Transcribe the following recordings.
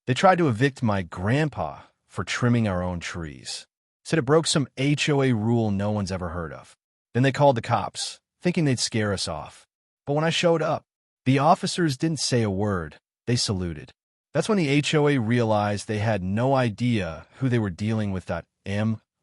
They tried to evict my grandpa for trimming our own trees. Said it broke some HOA rule no one's ever heard of. Then they called the cops, thinking they'd scare us off. But when I showed up, the officers didn't say a word. They saluted. That's when the HOA realized they had no idea who they were dealing with.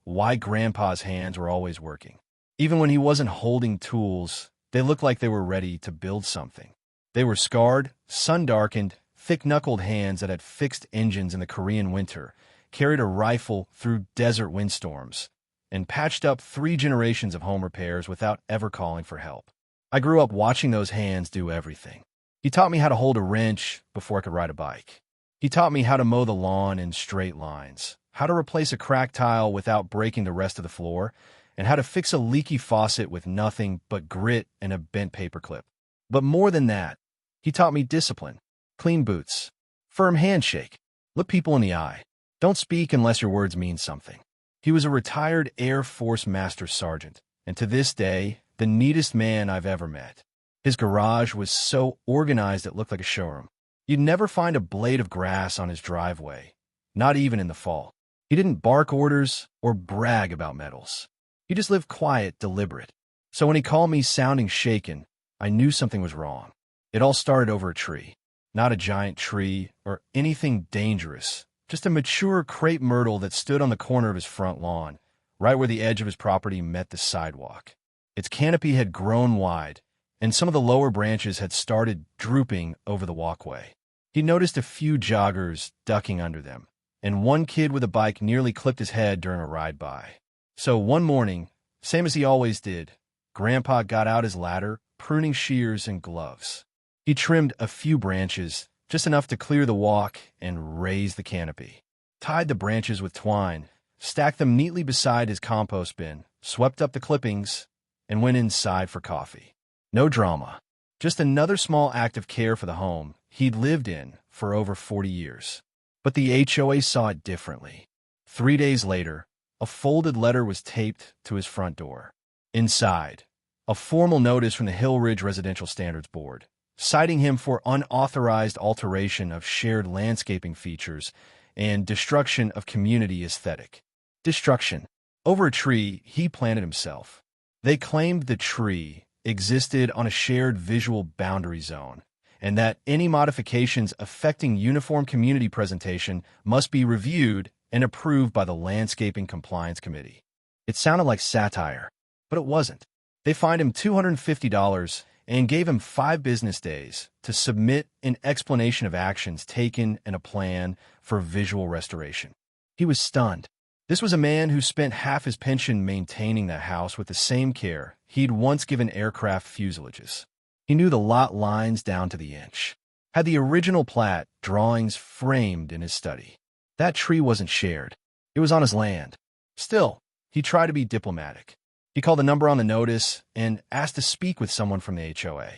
Why Grandpa's hands were always working. Even when he wasn't holding tools, they looked like they were ready to build something. They were scarred, sun-darkened, thick-knuckled hands that had fixed engines in the Korean winter, carried a rifle through desert windstorms, and patched up 3 generations of home repairs without ever calling for help. I grew up watching those hands do everything. He taught me how to hold a wrench before I could ride a bike. He taught me how to mow the lawn in straight lines, how to replace a cracked tile without breaking the rest of the floor, and how to fix a leaky faucet with nothing but grit and a bent paperclip. But more than that, he taught me discipline, clean boots, firm handshake, look people in the eye, don't speak unless your words mean something. He was a retired Air Force Master Sergeant, and to this day, the neatest man I've ever met. His garage was so organized it looked like a showroom. You'd never find a blade of grass on his driveway, not even in the fall. He didn't bark orders or brag about medals. He just lived quiet, deliberate. So when he called me sounding shaken, I knew something was wrong. It all started over a tree. Not a giant tree or anything dangerous, just a mature crepe myrtle that stood on the corner of his front lawn, right where the edge of his property met the sidewalk. Its canopy had grown wide, and some of the lower branches had started drooping over the walkway. He noticed a few joggers ducking under them, and one kid with a bike nearly clipped his head during a ride by. So one morning, same as he always did, Grandpa got out his ladder, pruning shears and gloves. He trimmed a few branches, just enough to clear the walk and raise the canopy. Tied the branches with twine, stacked them neatly beside his compost bin, swept up the clippings, and went inside for coffee. No drama, just another small act of care for the home he'd lived in for over 40 years. But the HOA saw it differently. 3 days later, a folded letter was taped to his front door. Inside, a formal notice from the Hill Ridge Residential Standards Board, citing him for unauthorized alteration of shared landscaping features and destruction of community aesthetic. Destruction over a tree he planted himself. They claimed the tree existed on a shared visual boundary zone, and that any modifications affecting uniform community presentation must be reviewed and approved by the Landscaping Compliance Committee. It sounded like satire, but it wasn't. They fined him $250 and gave him 5 business days to submit an explanation of actions taken and a plan for visual restoration. He was stunned. This was a man who spent half his pension maintaining that house with the same care he'd once given aircraft fuselages. He knew the lot lines down to the inch, had the original plat drawings framed in his study. That tree wasn't shared. It was on his land. Still, he tried to be diplomatic. He called the number on the notice and asked to speak with someone from the HOA.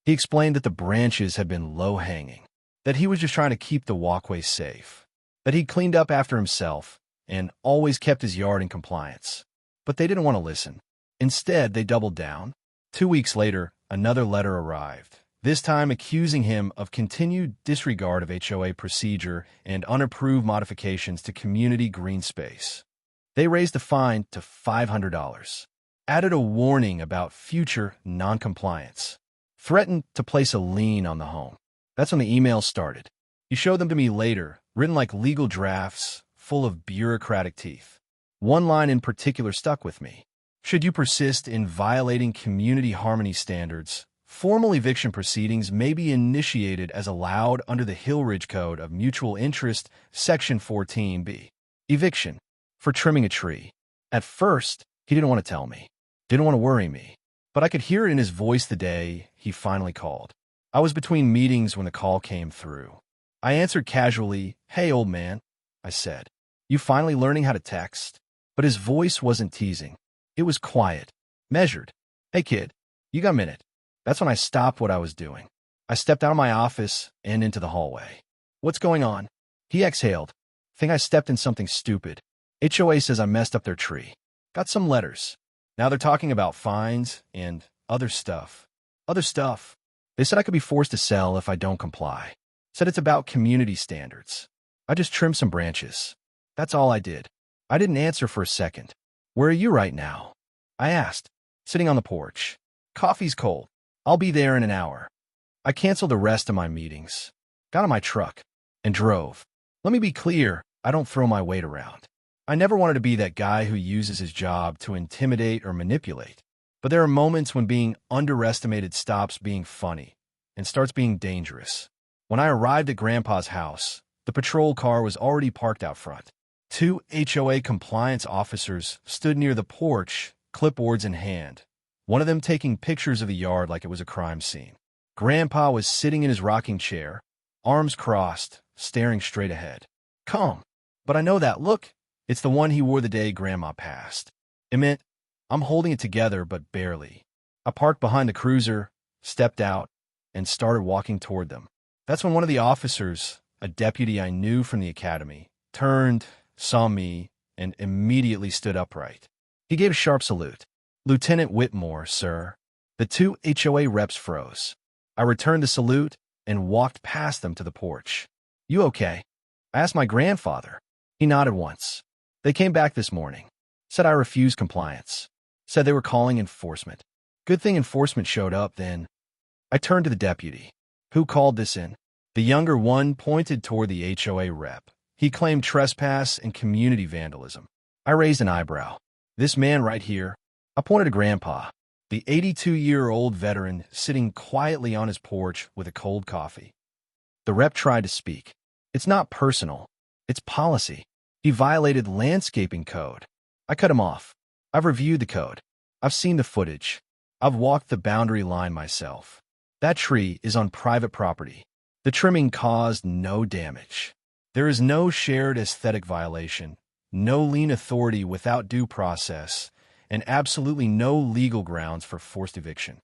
He explained that the branches had been low-hanging, that he was just trying to keep the walkway safe, that he'd cleaned up after himself and always kept his yard in compliance. But they didn't want to listen. Instead, they doubled down. 2 weeks later, another letter arrived, this time accusing him of continued disregard of HOA procedure and unapproved modifications to community green space. They raised the fine to $500, added a warning about future noncompliance, threatened to place a lien on the home. That's when the emails started. He showed them to me later, written like legal drafts, full of bureaucratic teeth. One line in particular stuck with me. Should you persist in violating community harmony standards, formal eviction proceedings may be initiated as allowed under the Hill Ridge Code of Mutual Interest, Section 14b. Eviction for trimming a tree. At first, he didn't want to tell me, didn't want to worry me, but I could hear it in his voice the day he finally called. I was between meetings when the call came through. I answered casually, "Hey, old man," I said. "You finally learning how to text?" But his voice wasn't teasing. It was quiet, measured. "Hey, kid, you got a minute?" That's when I stopped what I was doing. I stepped out of my office and into the hallway. "What's going on?" He exhaled. "Think I stepped in something stupid. HOA says I messed up their tree. Got some letters. Now they're talking about fines and other stuff. Other stuff. They said I could be forced to sell if I don't comply. Said it's about community standards. I just trimmed some branches. That's all I did. I didn't answer for a second. Where are you right now? I asked, sitting on the porch. Coffee's cold. I'll be there in an hour. I canceled the rest of my meetings, got in my truck, and drove. Let me be clear, I don't throw my weight around. I never wanted to be that guy who uses his job to intimidate or manipulate. But there are moments when being underestimated stops being funny and starts being dangerous. When I arrived at Grandpa's house, the patrol car was already parked out front. 2 HOA compliance officers stood near the porch, clipboards in hand, one of them taking pictures of the yard like it was a crime scene. Grandpa was sitting in his rocking chair, arms crossed, staring straight ahead. Calm. But I know that look. It's the one he wore the day Grandma passed. It meant I'm holding it together, but barely. I parked behind the cruiser, stepped out, and started walking toward them. That's when one of the officers, a deputy I knew from the academy, turned, saw me, and immediately stood upright. He gave a sharp salute. Lieutenant Whitmore, sir. The 2 HOA reps froze. I returned the salute and walked past them to the porch. You okay? I asked my grandfather. He nodded once. They came back this morning. Said I refused compliance. Said they were calling enforcement. Good thing enforcement showed up then. I turned to the deputy. Who called this in? The younger one pointed toward the HOA rep. He claimed trespass and community vandalism. I raised an eyebrow. This man right here. I pointed to Grandpa, the 82-year-old veteran sitting quietly on his porch with a cold coffee. The rep tried to speak. It's not personal. It's policy. He violated landscaping code. I cut him off. I've reviewed the code. I've seen the footage. I've walked the boundary line myself. That tree is on private property. The trimming caused no damage. There is no shared aesthetic violation, no lien authority without due process, and absolutely no legal grounds for forced eviction.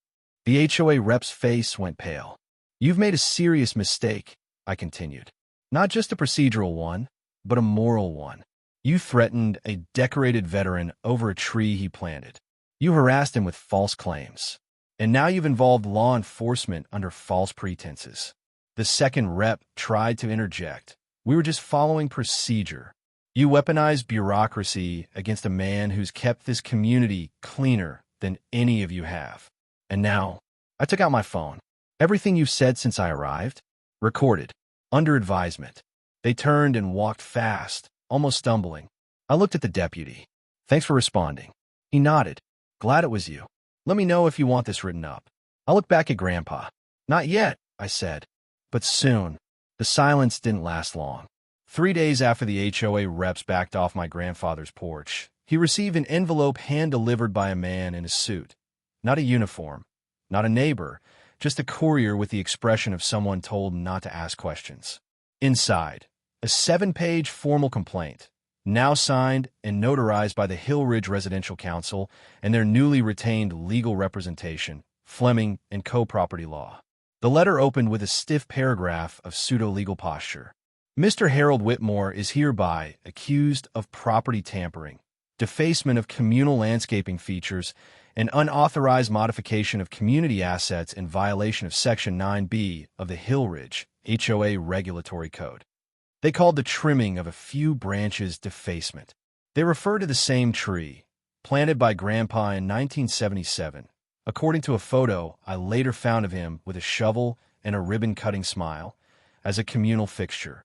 The HOA rep's face went pale. You've made a serious mistake, I continued. Not just a procedural one, but a moral one. You threatened a decorated veteran over a tree he planted. You harassed him with false claims. And now you've involved law enforcement under false pretenses. The second rep tried to interject. We were just following procedure. You weaponized bureaucracy against a man who's kept this community cleaner than any of you have. And now, I took out my phone. Everything you've said since I arrived, recorded, under advisement. They turned and walked fast, almost stumbling. I looked at the deputy. Thanks for responding. He nodded. Glad it was you. Let me know if you want this written up. I looked back at Grandpa. Not yet, I said. But soon. The silence didn't last long. 3 days after the HOA reps backed off my grandfather's porch, he received an envelope hand-delivered by a man in a suit. Not a uniform, not a neighbor, just a courier with the expression of someone told not to ask questions. Inside, a 7-page formal complaint, now signed and notarized by the Hill Ridge Residential Council and their newly retained legal representation, Fleming and Co-Property Law. The letter opened with a stiff paragraph of pseudo-legal posture. Mr. Harold Whitmore is hereby accused of property tampering, defacement of communal landscaping features, and unauthorized modification of community assets in violation of Section 9B of the Hill Ridge HOA Regulatory Code. They called the trimming of a few branches defacement. They refer to the same tree, planted by Grandpa in 1977, according to a photo I later found of him with a shovel and a ribbon-cutting smile, as a communal fixture.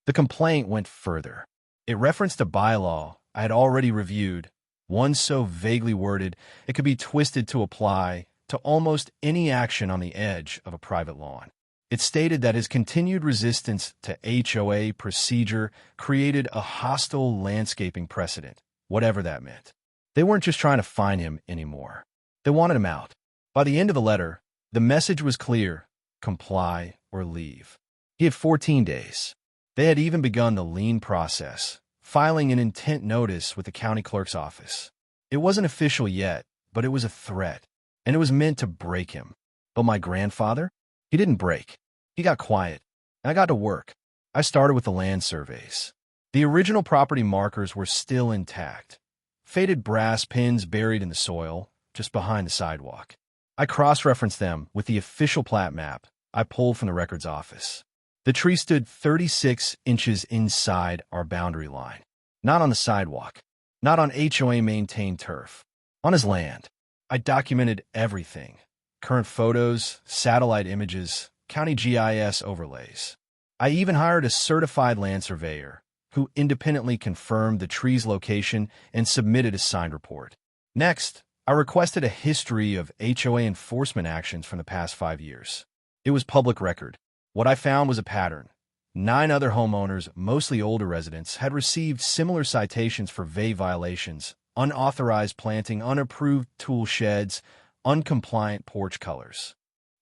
The complaint went further. It referenced a bylaw I had already reviewed, one so vaguely worded it could be twisted to apply to almost any action on the edge of a private lawn. It stated that his continued resistance to HOA procedure created a hostile landscaping precedent, whatever that meant. They weren't just trying to fine him anymore. They wanted him out. By the end of the letter, the message was clear: comply or leave. He had 14 days. They had even begun the lien process, filing an intent notice with the county clerk's office. It wasn't official yet, but it was a threat, and it was meant to break him. But my grandfather? He didn't break. He got quiet. I got to work. I started with the land surveys. The original property markers were still intact. Faded brass pins buried in the soil, just behind the sidewalk. I cross-referenced them with the official plat map I pulled from the records office. The tree stood 36 inches inside our boundary line, not on the sidewalk, not on HOA-maintained turf, on his land. I documented everything: current photos, satellite images, county GIS overlays. I even hired a certified land surveyor who independently confirmed the tree's location and submitted a signed report. Next, I requested a history of HOA enforcement actions from the past 5 years. It was public record. What I found was a pattern. 9 other homeowners, mostly older residents, had received similar citations for VA violations: unauthorized planting, unapproved tool sheds, uncompliant porch colors.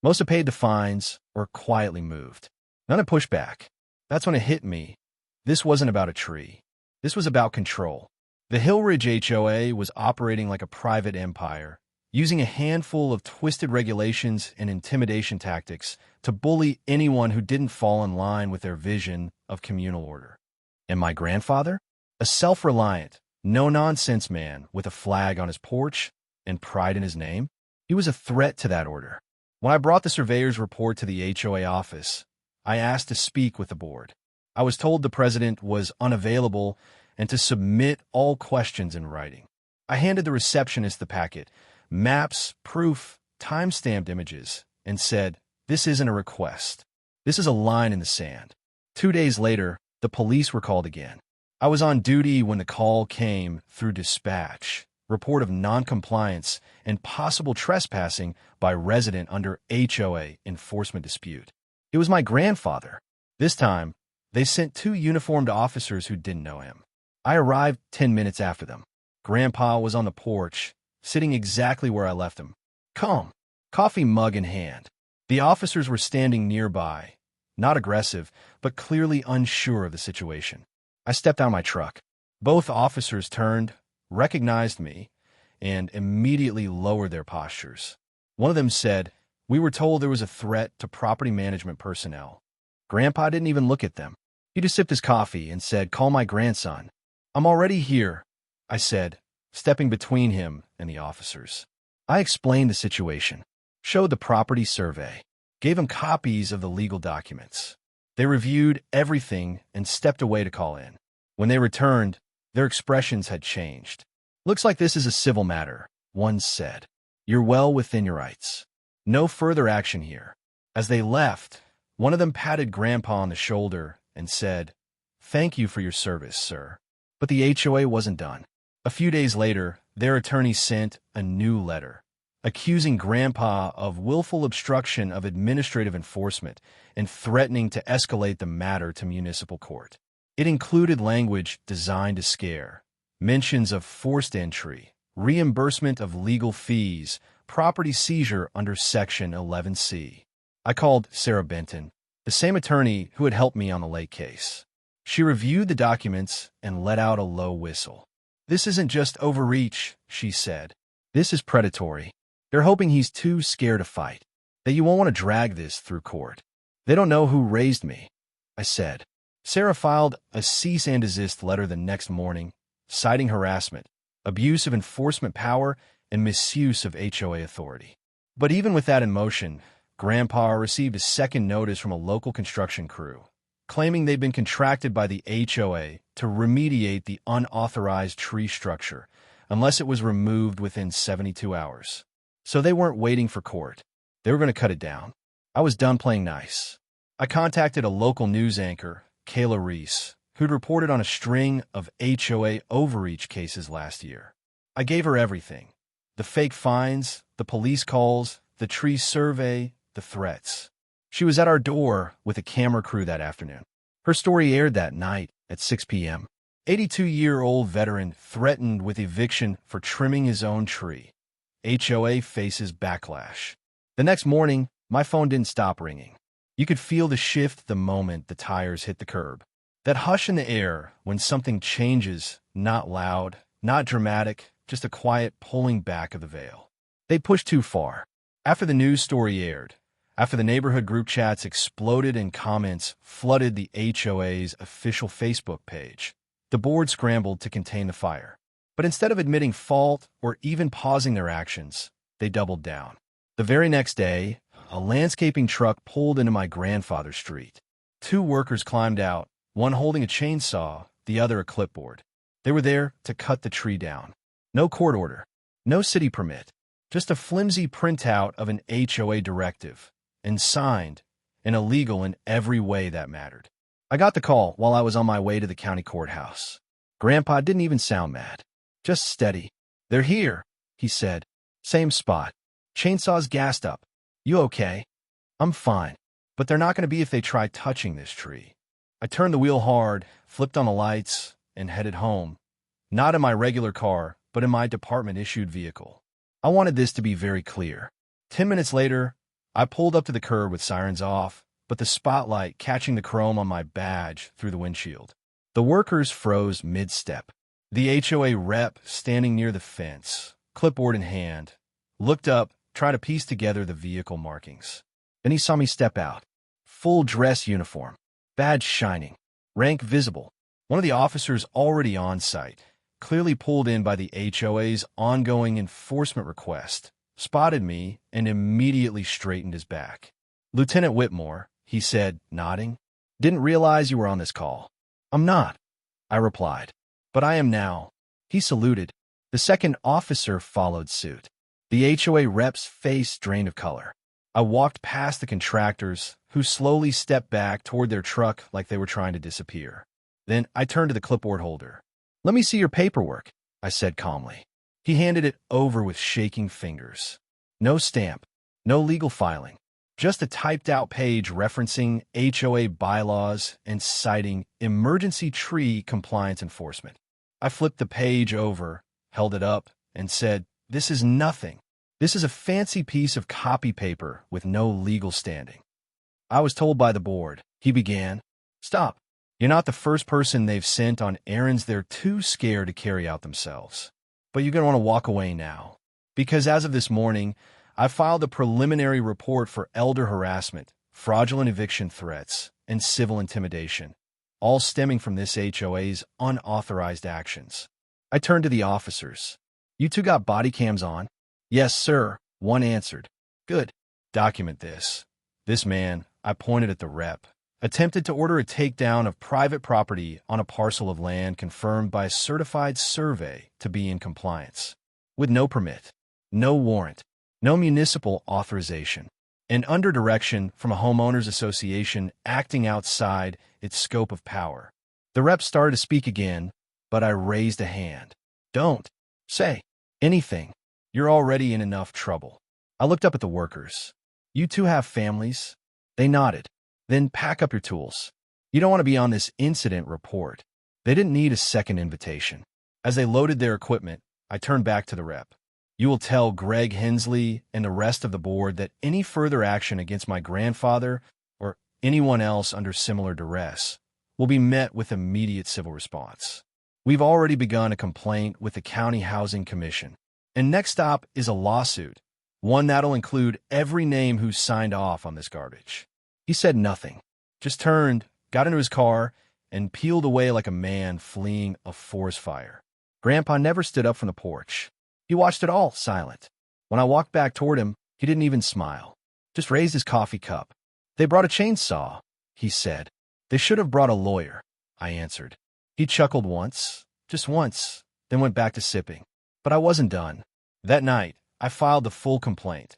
Most had paid the fines or quietly moved. None had pushed back. That's when it hit me. This wasn't about a tree. This was about control. The Hill Ridge HOA was operating like a private empire, using a handful of twisted regulations and intimidation tactics to bully anyone who didn't fall in line with their vision of communal order. And my grandfather? A self-reliant, no-nonsense man with a flag on his porch and pride in his name? He was a threat to that order. When I brought the surveyor's report to the HOA office, I asked to speak with the board. I was told the president was unavailable and to submit all questions in writing. I handed the receptionist the packet, maps, proof, time-stamped images, and said, "This isn't a request. This is a line in the sand." 2 days later, the police were called again. I was on duty when the call came through dispatch: report of noncompliance and possible trespassing by resident under HOA enforcement dispute. It was my grandfather. This time, they sent 2 uniformed officers who didn't know him. I arrived 10 minutes after them. Grandpa was on the porch, sitting exactly where I left him, calm, coffee mug in hand. The officers were standing nearby, not aggressive, but clearly unsure of the situation. I stepped out of my truck. Both officers turned, recognized me, and immediately lowered their postures. One of them said, "We were told there was a threat to property management personnel." Grandpa didn't even look at them. He just sipped his coffee and said, "Call my grandson." "I'm already here," I said, stepping between him and the officers. I explained the situation, showed the property survey, gave him copies of the legal documents. They reviewed everything and stepped away to call in. When they returned, their expressions had changed. "Looks like this is a civil matter," one said. "You're well within your rights. No further action here." As they left, one of them patted Grandpa on the shoulder and said, "Thank you for your service, sir." But the HOA wasn't done. A few days later, their attorney sent a new letter, accusing Grandpa of willful obstruction of administrative enforcement and threatening to escalate the matter to municipal court. It included language designed to scare, mentions of forced entry, reimbursement of legal fees, property seizure under Section 11C. I called Sarah Benton, the same attorney who had helped me on the Lake case. She reviewed the documents and let out a low whistle. "This isn't just overreach," she said. "This is predatory. They're hoping he's too scared to fight, that you won't want to drag this through court. They don't know who raised me," I said. Sarah filed a cease and desist letter the next morning, citing harassment, abuse of enforcement power, and misuse of HOA authority. But even with that in motion, Grandpa received a second notice from a local construction crew, claiming they'd been contracted by the HOA to remediate the unauthorized tree structure unless it was removed within 72 hours. So they weren't waiting for court. They were going to cut it down. I was done playing nice. I contacted a local news anchor, Kayla Reese, who'd reported on a string of HOA overreach cases last year. I gave her everything: the fake fines, the police calls, the tree survey, the threats. She was at our door with a camera crew that afternoon. Her story aired that night at 6 p.m. 82-year-old veteran threatened with eviction for trimming his own tree. HOA faces backlash. The next morning, my phone didn't stop ringing. You could feel the shift the moment the tires hit the curb. That hush in the air when something changes, not loud, not dramatic, just a quiet pulling back of the veil. They pushed too far. After the news story aired, after the neighborhood group chats exploded and comments flooded the HOA's official Facebook page, the board scrambled to contain the fire. But instead of admitting fault or even pausing their actions, they doubled down. The very next day, a landscaping truck pulled into my grandfather's street. Two workers climbed out, one holding a chainsaw, the other a clipboard. They were there to cut the tree down. No court order, no city permit, just a flimsy printout of an HOA directive, and signed, and illegal in every way that mattered. I got the call while I was on my way to the county courthouse. Grandpa didn't even sound mad, just steady. "They're here," he said. "Same spot. Chainsaw's gassed up. You okay?" "I'm fine, but they're not going to be if they try touching this tree." I turned the wheel hard, flipped on the lights, and headed home. Not in my regular car, but in my department-issued vehicle. I wanted this to be very clear. 10 minutes later, I pulled up to the curb with sirens off, but the spotlight catching the chrome on my badge through the windshield. The workers froze mid-step. The HOA rep, standing near the fence, clipboard in hand, looked up, trying to piece together the vehicle markings. Then he saw me step out. Full dress uniform, badge shining, rank visible. One of the officers already on site, clearly pulled in by the HOA's ongoing enforcement request, spotted me and immediately straightened his back. "Lieutenant Whitmore," he said, nodding. "Didn't realize you were on this call." "I'm not," I replied. "But I am now." He saluted. The second officer followed suit. The HOA rep's face drained of color. I walked past the contractors, who slowly stepped back toward their truck like they were trying to disappear. Then I turned to the clipboard holder. "Let me see your paperwork," I said calmly. He handed it over with shaking fingers. No stamp, no legal filing, just a typed-out page referencing HOA bylaws and citing emergency tree compliance enforcement. I flipped the page over, held it up, and said, "This is nothing. This is a fancy piece of copy paper with no legal standing." "I was told by the board," he began. "Stop. You're not the first person they've sent on errands they're too scared to carry out themselves. But you're going to want to walk away now. Because as of this morning, I filed a preliminary report for elder harassment, fraudulent eviction threats, and civil intimidation, all stemming from this HOA's unauthorized actions." I turned to the officers. "You two got body cams on?" "Yes, sir," one answered. "Good. Document this." This man, I pointed at the rep, attempted to order a takedown of private property on a parcel of land confirmed by a certified survey to be in compliance, with no permit, no warrant, no municipal authorization, and under direction from a homeowners association acting outside its scope of power. The rep started to speak again, but I raised a hand. "Don't say anything. You're already in enough trouble." I looked up at the workers. "You two have families?" They nodded. "Then pack up your tools. You don't want to be on this incident report." They didn't need a second invitation. As they loaded their equipment, I turned back to the rep. "You will tell Greg Hensley and the rest of the board that any further action against my grandfather or anyone else under similar duress will be met with immediate civil response. We've already begun a complaint with the County Housing Commission, and next stop is a lawsuit, one that'll include every name who's signed off on this garbage." He said nothing, just turned, got into his car, and peeled away like a man fleeing a forest fire. Grandpa never stood up from the porch. He watched it all, silent. When I walked back toward him, he didn't even smile, just raised his coffee cup. "They brought a chainsaw," he said. "They should have brought a lawyer," I answered. He chuckled once, just once, then went back to sipping. But I wasn't done. That night, I filed the full complaint.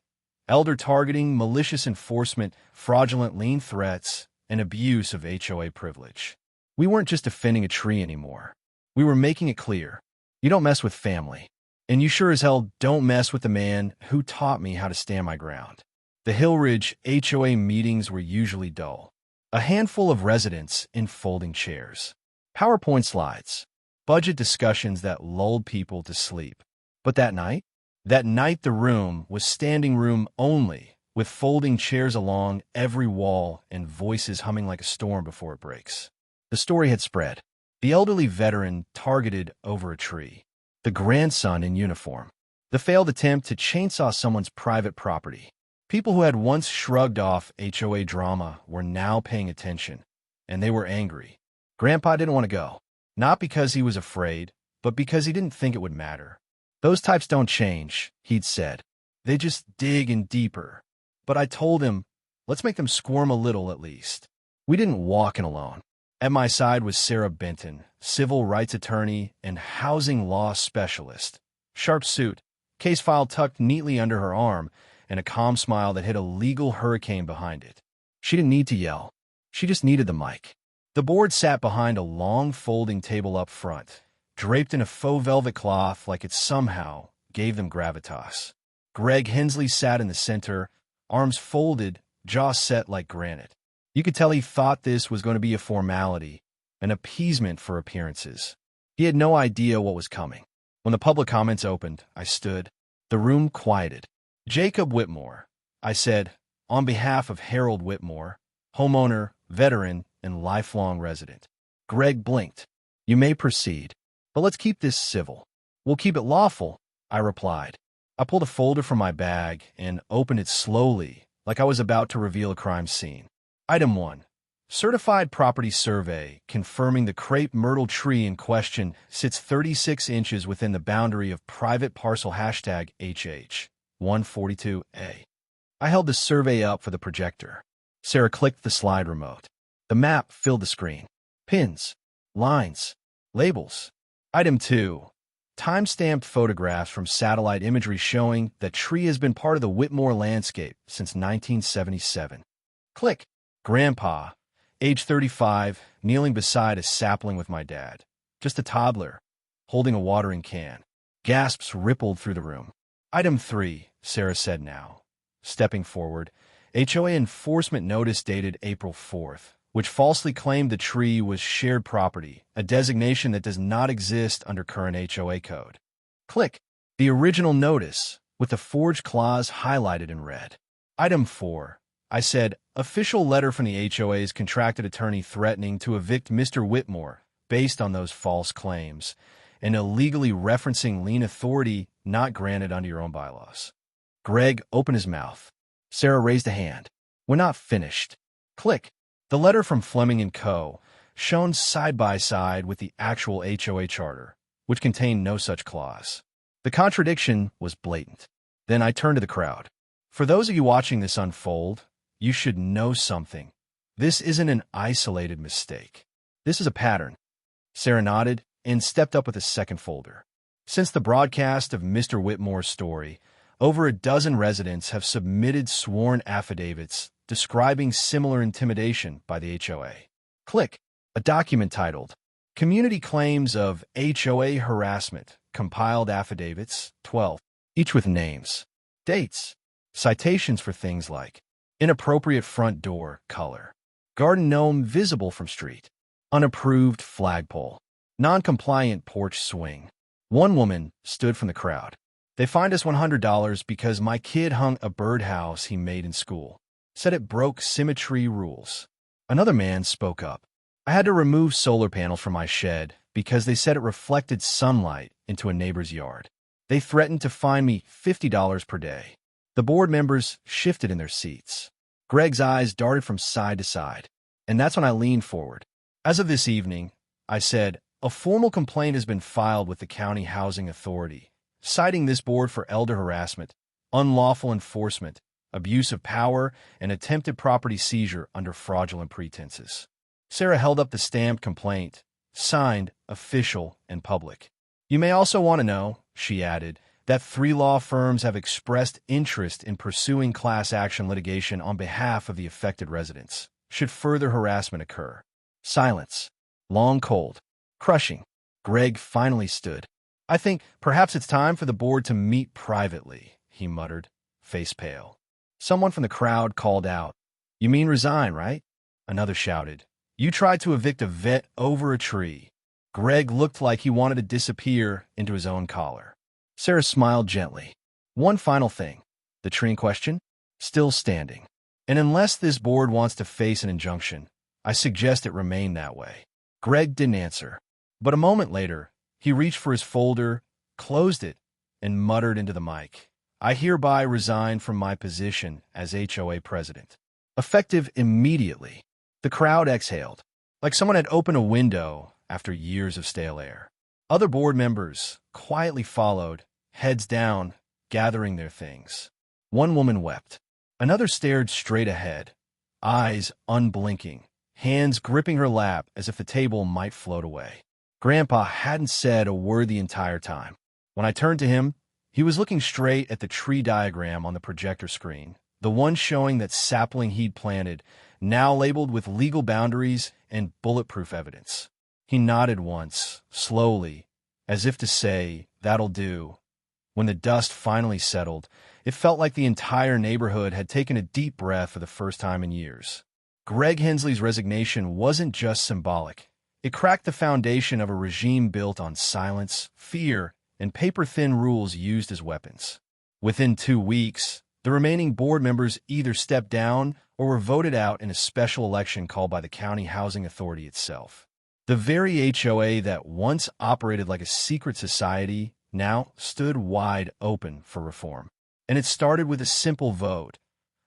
Elder targeting, malicious enforcement, fraudulent lien threats, and abuse of HOA privilege. We weren't just defending a tree anymore. We were making it clear. You don't mess with family. And you sure as hell don't mess with the man who taught me how to stand my ground. The Hill Ridge HOA meetings were usually dull. A handful of residents in folding chairs. PowerPoint slides. Budget discussions that lulled people to sleep. But that night the room was standing room only, with folding chairs along every wall and voices humming like a storm before it breaks. The story had spread. The elderly veteran targeted over a tree. The grandson in uniform. The failed attempt to chainsaw someone's private property. People who had once shrugged off HOA drama were now paying attention, and they were angry. Grandpa didn't want to go. Not because he was afraid, but because he didn't think it would matter. "Those types don't change," he'd said. "They just dig in deeper." But I told him, let's make them squirm a little at least. We didn't walk in alone. At my side was Sarah Benton, civil rights attorney and housing law specialist. Sharp suit, case file tucked neatly under her arm, and a calm smile that hid a legal hurricane behind it. She didn't need to yell. She just needed the mic. The board sat behind a long folding table up front, draped in a faux velvet cloth like it somehow gave them gravitas. Greg Hensley sat in the center, arms folded, jaw set like granite. You could tell he thought this was going to be a formality, an appeasement for appearances. He had no idea what was coming. When the public comments opened, I stood. The room quieted. Jacob Whitmore, I said, on behalf of Harold Whitmore, homeowner, veteran, and lifelong resident. Greg blinked. You may proceed, but let's keep this civil. We'll keep it lawful, I replied. I pulled a folder from my bag and opened it slowly, like I was about to reveal a crime scene. Item 1. Certified property survey confirming the crepe myrtle tree in question sits 36 inches within the boundary of private parcel #HH 142A. I held the survey up for the projector. Sarah clicked the slide remote. The map filled the screen. Pins, lines, labels. Item 2. Time-stamped photographs from satellite imagery showing that tree has been part of the Whitmore landscape since 1977. Click. Grandpa, age 35, kneeling beside a sapling with my dad. Just a toddler, holding a watering can. Gasps rippled through the room. Item 3, Sarah said now. Stepping forward, HOA enforcement notice dated April 4th, which falsely claimed the tree was shared property, a designation that does not exist under current HOA code. Click. The original notice, with the forged clause highlighted in red. Item 4. I said, official letter from the HOA's contracted attorney threatening to evict Mr. Whitmore based on those false claims and illegally referencing lien authority not granted under your own bylaws. Greg opened his mouth. Sarah raised a hand. We're not finished. Click. The letter from Fleming and Co., shown side by side with the actual HOA charter, which contained no such clause. The contradiction was blatant. Then I turned to the crowd. For those of you watching this unfold, you should know something. This isn't an isolated mistake. This is a pattern. Sarah nodded and stepped up with a second folder. Since the broadcast of Mr. Whitmore's story, over a dozen residents have submitted sworn affidavits describing similar intimidation by the HOA. Click. A document titled, Community Claims of HOA Harassment, compiled affidavits, 12, each with names, dates, citations for things like inappropriate front door color, garden gnome visible from street, unapproved flagpole, non-compliant porch swing. One woman stood from the crowd. They fined us $100 because my kid hung a birdhouse he made in school. Said it broke symmetry rules. Another man spoke up. I had to remove solar panels from my shed because they said it reflected sunlight into a neighbor's yard. They threatened to fine me $50 per day. The board members shifted in their seats. Greg's eyes darted from side to side. And that's when I leaned forward. As of this evening, I said, a formal complaint has been filed with the County Housing Authority, citing this board for elder harassment, unlawful enforcement, abuse of power, and attempted property seizure under fraudulent pretenses. Sarah held up the stamped complaint, signed, official, and public. You may also want to know, she added, that 3 law firms have expressed interest in pursuing class action litigation on behalf of the affected residents, should further harassment occur. Silence. Long cold. Crushing. Greg finally stood. I think perhaps it's time for the board to meet privately, he muttered, face pale. Someone from the crowd called out, You mean resign, right? Another shouted, You tried to evict a vet over a tree. Greg looked like he wanted to disappear into his own collar. Sarah smiled gently. One final thing. The tree in question? Still standing. And unless this board wants to face an injunction, I suggest it remain that way. Greg didn't answer. But a moment later, he reached for his folder, closed it, and muttered into the mic. I hereby resign from my position as HOA president. Effective immediately. The crowd exhaled, like someone had opened a window after years of stale air. Other board members quietly followed, heads down, gathering their things. One woman wept. Another stared straight ahead, eyes unblinking, hands gripping her lap as if the table might float away. Grandpa hadn't said a word the entire time. When I turned to him, he was looking straight at the tree diagram on the projector screen, the one showing that sapling he'd planted, now labeled with legal boundaries and bulletproof evidence. He nodded once, slowly, as if to say, "That'll do." When the dust finally settled, it felt like the entire neighborhood had taken a deep breath for the first time in years. Greg Hensley's resignation wasn't just symbolic. It cracked the foundation of a regime built on silence, fear, and paper-thin rules used as weapons. Within 2 weeks, the remaining board members either stepped down or were voted out in a special election called by the County Housing Authority itself. The very HOA that once operated like a secret society now stood wide open for reform. And it started with a simple vote,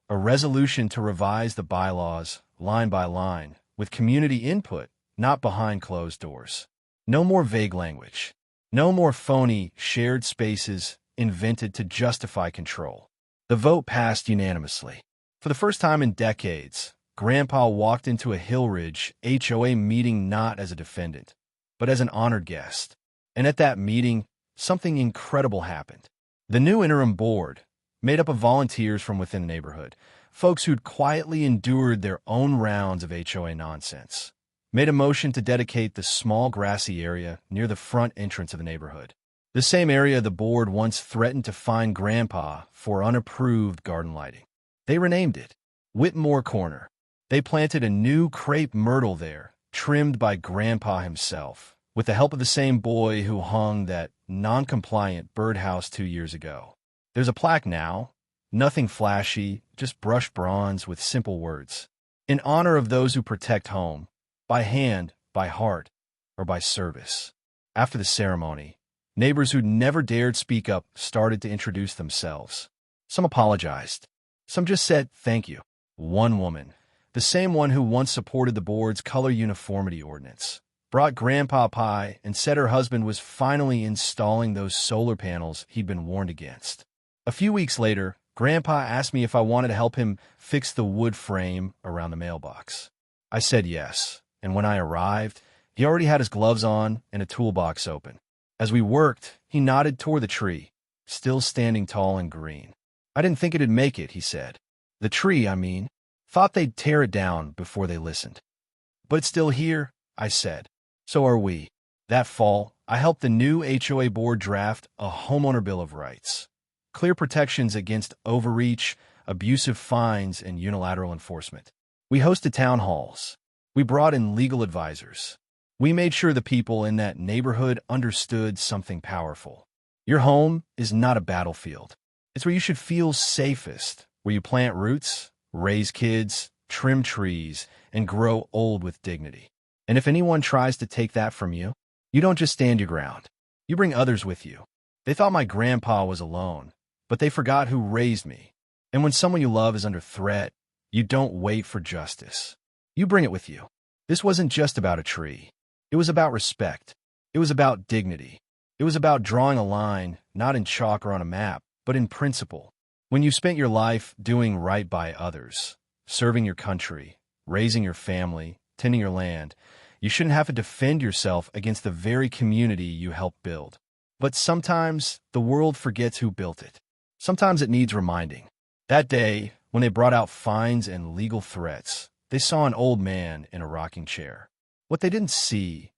a resolution to revise the bylaws line by line, with community input, not behind closed doors. No more vague language. No more phony shared spaces invented to justify control. The vote passed unanimously. For the first time in decades, Grandpa walked into a Hillridge HOA meeting not as a defendant, but as an honored guest. And at that meeting, something incredible happened. The new interim board, made up of volunteers from within the neighborhood, folks who'd quietly endured their own rounds of HOA nonsense, made a motion to dedicate the small grassy area near the front entrance of the neighborhood. The same area the board once threatened to fine Grandpa for unapproved garden lighting. They renamed it Whitmore Corner. They planted a new crepe myrtle there, trimmed by Grandpa himself, with the help of the same boy who hung that non-compliant birdhouse 2 years ago. There's a plaque now, nothing flashy, just brushed bronze with simple words. In honor of those who protect home, by hand, by heart, or by service. After the ceremony, neighbors who'd never dared speak up started to introduce themselves. Some apologized. Some just said thank you. One woman, the same one who once supported the board's color uniformity ordinance, brought Grandpa pie and said her husband was finally installing those solar panels he'd been warned against. A few weeks later, Grandpa asked me if I wanted to help him fix the wood frame around the mailbox. I said yes, and when I arrived, he already had his gloves on and a toolbox open. As we worked, he nodded toward the tree, still standing tall and green. "I didn't think it'd make it," he said. "The tree, I mean. Thought they'd tear it down before they listened." "But it's still here," I said. "So are we." That fall, I helped the new HOA board draft a homeowner bill of rights. Clear protections against overreach, abusive fines, and unilateral enforcement. We hosted town halls. We brought in legal advisors. We made sure the people in that neighborhood understood something powerful. Your home is not a battlefield. It's where you should feel safest, where you plant roots, raise kids, trim trees, and grow old with dignity. And if anyone tries to take that from you, you don't just stand your ground. You bring others with you. They thought my grandpa was alone, but they forgot who raised me. And when someone you love is under threat, you don't wait for justice. You bring it with you. This wasn't just about a tree. It was about respect. It was about dignity. It was about drawing a line, not in chalk or on a map, but in principle. When you spent your life doing right by others, serving your country, raising your family, tending your land, you shouldn't have to defend yourself against the very community you helped build. But sometimes the world forgets who built it. Sometimes it needs reminding. That day, when they brought out fines and legal threats, they saw an old man in a rocking chair. What they didn't see,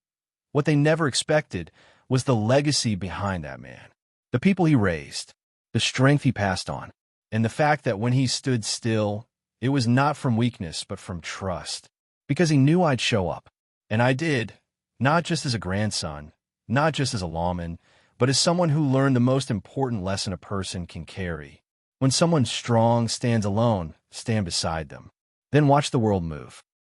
what they never expected, was the legacy behind that man. The people he raised, the strength he passed on, and the fact that when he stood still, it was not from weakness but from trust. Because he knew I'd show up. And I did, not just as a grandson, not just as a lawman, but as someone who learned the most important lesson a person can carry. When someone strong stands alone, stand beside them. Then watch the world move.